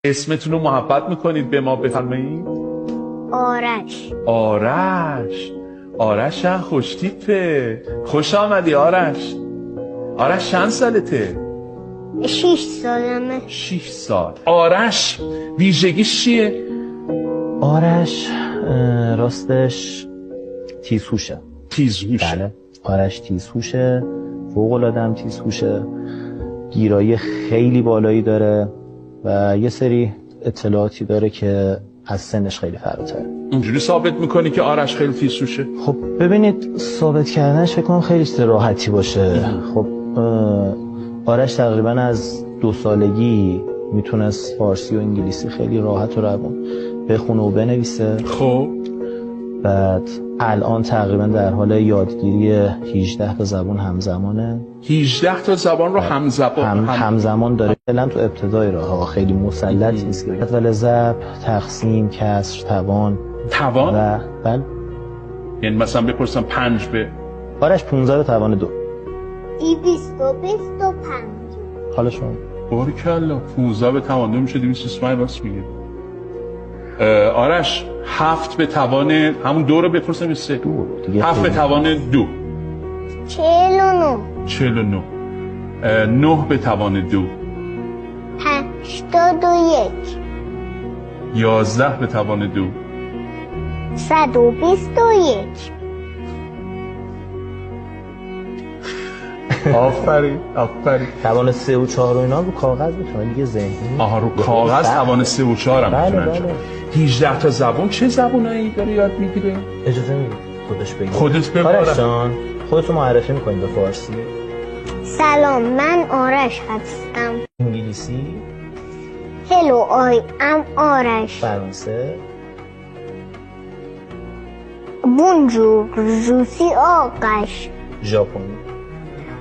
اسمتون رو محبت میکنید به ما بفرمایید؟ آرش. آرش خوشتیپه. خوش آمدی آرش. آرش چند سالته؟ 6 سالمه. 6 سال. آرش ویژگیش چیه؟ آرش راستش تیزهوشه. بله، آرش تیزهوشه، فوق‌العاده هم تیزهوشه، گیرایی خیلی بالایی داره و یه سری اطلاعاتی داره که از سنش خیلی فراتره. اینجوری ثابت میکنی که آرش خیلی تیزهوشه؟ خب ببینید، ثابت کردنش فکر کنم خیلی راحتی باشه. خب آرش تقریبا از 2 سالگی میتونست فارسی و انگلیسی خیلی راحت و روون بخونه و بنویسه. خب بعد الان تقریبا در حال یادگیری 18 تا زبان همزمانه. 18 تا زبان رو همزمان داره. فعلا تو ابتدای راه، خیلی مسلط نیست که جدول ضرب، تقسیم، کسر، توان و بله. یعنی مثلا بپرسم 5 به آرش 15 به توان 2. 225. حالا شما باریکلا 15 به توان 2 میشه 225. بس میگه آرش 7 به توان همون 2 رو بپرسم 3 7 به توان 2 49. 9 به توان 2 81. 11 به توان 2 121. آفرین. توان 3 و 4 و اینا رو کاغذ میتونه دیگه ذهنی. رو کاغذ توان 3 و 4 هم بله میتونه. 18 تا زبان چه زبونایی داره یاد میگیره؟ اجازه میدید خودش بگه. خودت بگو. آرش جان خودتو معرفی میکنید به فارسی؟ سلام، من آرش هستم. انگلیسی؟ Hello, I am آرش. فرانسه؟ Bonjour, je suis آرش. ژاپنی؟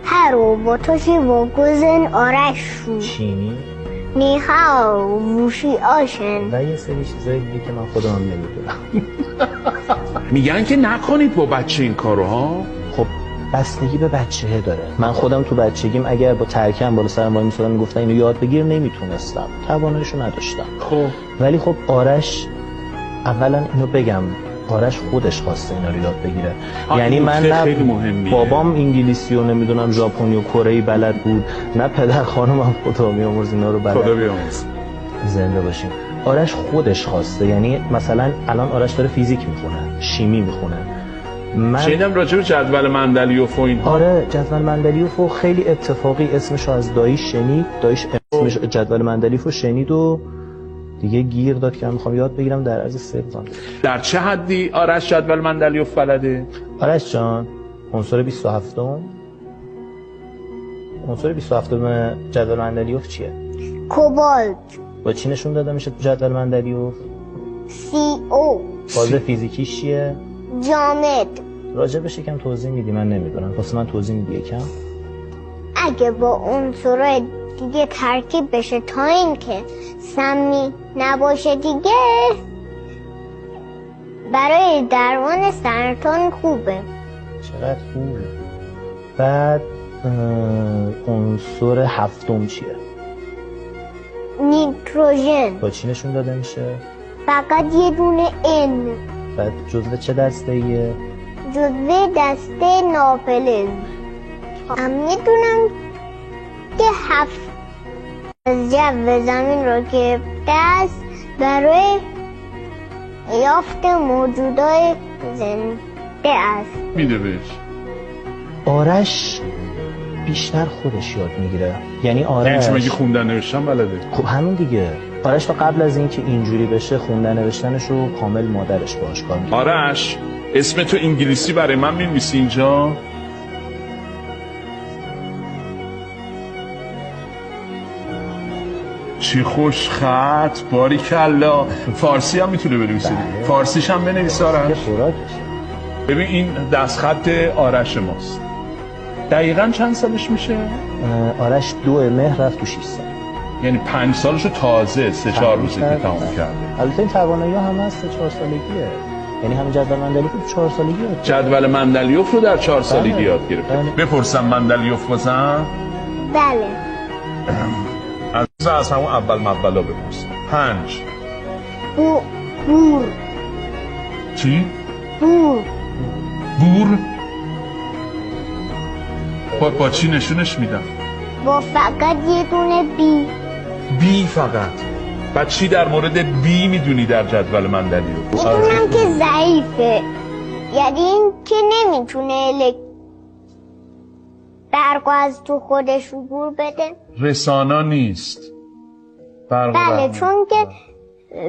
هرو واتاشی واگوزن آرش شو. چینی؟ نیهاو ووشی آشن. و یه سری چیزایی دیگه که من خودم نمیدونم. میگن که نکنید با بچه این کارو ها. خب بستگی به بچه داره. من خودم تو بچگیم اگر با ترکم بالا سرم وای میسادن میگفتن اینو یاد بگیر نمیتونستم، تواناییشو نداشتم. خب ولی خب آرش، اولا اینو بگم، آرش خودش خواسته اینا رو یاد بگیره. یعنی من نه بابام انگلیسی و نمیدونم ژاپنی و کره‌ای بلد بود، نه پدر خانومم خدا بیامرز اینا رو بلد. خدا بیامرز. زنده باشیم. آرش خودش خواسته. یعنی مثلا الان آرش داره فیزیک میخونه، شیمی میخونه. من شنیدم راجع به جدول مندلیوف و اینها. آره، جدول مندلیوف خیلی اتفاقی اسمشو از داییش شنید. داییش اسمش جدول مندلیوف شنید و دیگه گیر داد که من میخوام یاد بگیرم در عرض 3 سال. در چه حدی آرش جدول مندلیوف بلده؟ آرش جان عنصر 27م جدول مندلیوف چیه؟ کوبالت. با چی نشون داده میشه جدول مندلیوف؟ CO. باز فیزیکیش چیه؟ جامد. راجبش یکم توضیح میدی؟ من نمیدونم، واسه من توضیح میدی یکم؟ اگه با عنصرهای دیگه ترکیب بشه تا این که سمی نباشه دیگه برای درمان سرطان خوبه. چقدر خوبه. بعد عنصر 7م چیه؟ نیتروژن. با چی نشون داده میشه؟ فقط یه دونه N. بعد جزو چه دسته ایه؟ جزو دسته ناپلز. هم میدونم که 7 از جو زمین رو که دست برای یافت موجودای زنده است. میده بهش. آرش بیشتر خودش یاد میگیره. یعنی آرش مگه خوندن نوشتن بلده؟ خب همین دیگه. آرش تا قبل از اینکه اینجوری بشه خوندن نوشتنش رو کامل مادرش باهاش کار می‌کنه. آرش اسم تو انگلیسی برای من می‌نویسی اینجا؟ چی خوش خط، باریکلا. فارسی هم میتونه بنویسه. فارسیش هم بنویسه آرش. ببین این دستخط آرش ماست. دقیقاً چند سالش میشه؟ آرش 2 مهر رفت تو 6 سال. یعنی 5 سالشو تازه 3-4 روزه که تمام کرده. البته این توانایی‌ها هم از 3-4 سالگیه. یعنی همین جدول مندلیوف رو 4 سالگی یاد. جدول مندلیوف رو در 4 سالگی یاد گرفت. بپرسم مندلیوف بازم؟ بله. از همون اولا بپرسم. 5 بور چی؟ بور بور؟ با چی نشونش میدم؟ با فقط یه دونه بی. بی فقط. بعد چی در مورد بی میدونی در جدول مندلی رو؟ میدونم که ضعیفه، یعنی این که نمیتونه برق از تو خودش عبور بده. رسانا نیست. بله، چون که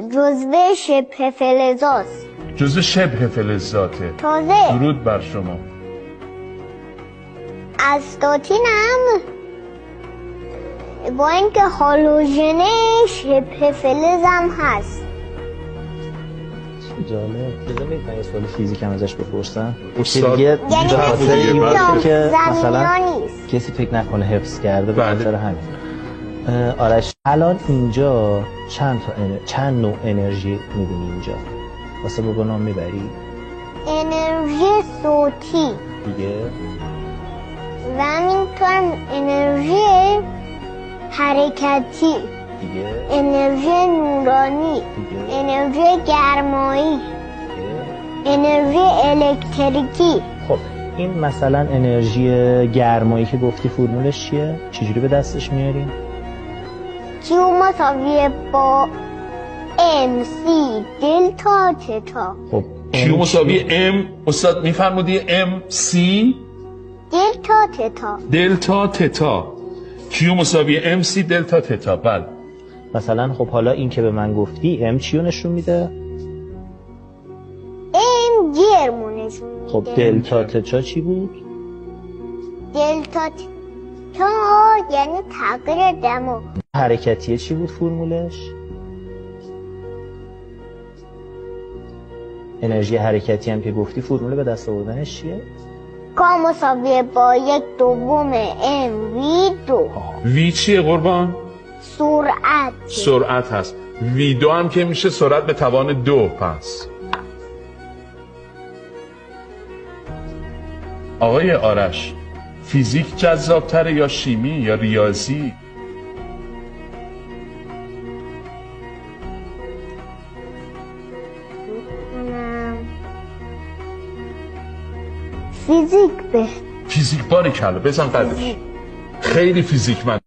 جزوه شبه فلزاست. جزوه شبه فلزاته. تازه درود بر شما. استاتین هم با اینکه هالوژن شبه فلز هم هست. جالب. می‌دونید من یه سوال فیزیک هم ازش بپرسم؟ استاد یعنی که مثلا نیست. کسی فکر نکنه حفظ کرده به خاطر همین. آرش الان اینجا چند نوع انرژی می‌بینی اینجا؟ واسه بابا نام میبری؟ انرژی صوتی دیگه و همینطور انرژی حرکتی، دیگه انرژی نورانی، دیگه انرژی گرمایی، دیگه انرژی الکتریکی. خب این مثلا انرژی گرمایی که گفتی فرمولش چیه؟ چجوری به دستش میاریم؟ کیو مساویه با MC دلتا تتا. خب کیو مساوی ام. استاد میفرمودی ام سی دلتا تتا. دلتا تتا. کیو مساوی ام سی دلتا تتا. بله. مثلا خب حالا این که به من گفتی ام چیو نشون میده؟ ام گرمو نشون میده. خب دلتا تتا چی بود؟ دلتا تتا یعنی تغییر دما. حرکتیه چی بود فرمولش؟ انرژی حرکتی هم که گفتی فرمول به دست آوردنش چیه؟ کا مساویه با 1/2 ام وی 2. وی چیه قربان؟ سرعت. سرعت هست. وی 2 هم که میشه سرعت به توان 2. پس آقای آرش، فیزیک جذابتره یا شیمی یا ریاضی؟ فیزیک به فیزیک. باریکلا بزن قدش. خیلی فیزیک من